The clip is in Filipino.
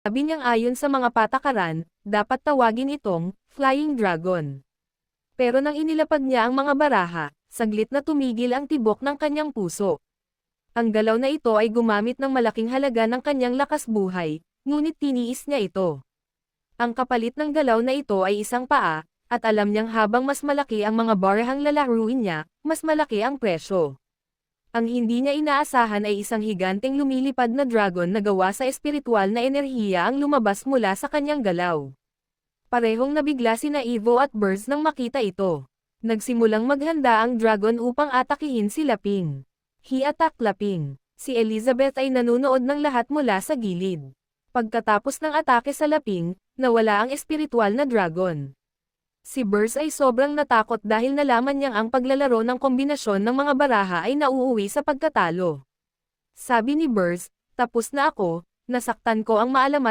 Sabi niyang ayon sa mga patakaran, dapat tawagin itong Flying Dragon. Pero nang inilapag niya ang mga baraha, saglit na tumigil ang tibok ng kanyang puso. Ang galaw na ito ay gumamit ng malaking halaga ng kanyang lakas buhay, ngunit tiniis niya ito. Ang kapalit ng galaw na ito ay isang paa, at alam niyang habang mas malaki ang mga barahang lalaruin niya, mas malaki ang presyo. Ang hindi niya inaasahan ay isang higanteng lumilipad na dragon na gawa sa espiritual na enerhiya ang lumabas mula sa kanyang galaw. Parehong nabigla sina Evo at Burst nang makita ito. Nagsimulang maghanda ang dragon upang atakihin si Laping. He attacked Laping. Si Elizabeth ay nanunood ng lahat mula sa gilid. Pagkatapos ng atake sa Laping, nawala ang espiritual na dragon. Si Burst ay sobrang natakot dahil nalaman niyang ang paglalaro ng kombinasyon ng mga baraha ay nauuwi sa pagkatalo. Sabi ni Burst, tapos na ako, nasaktan ko ang maalamat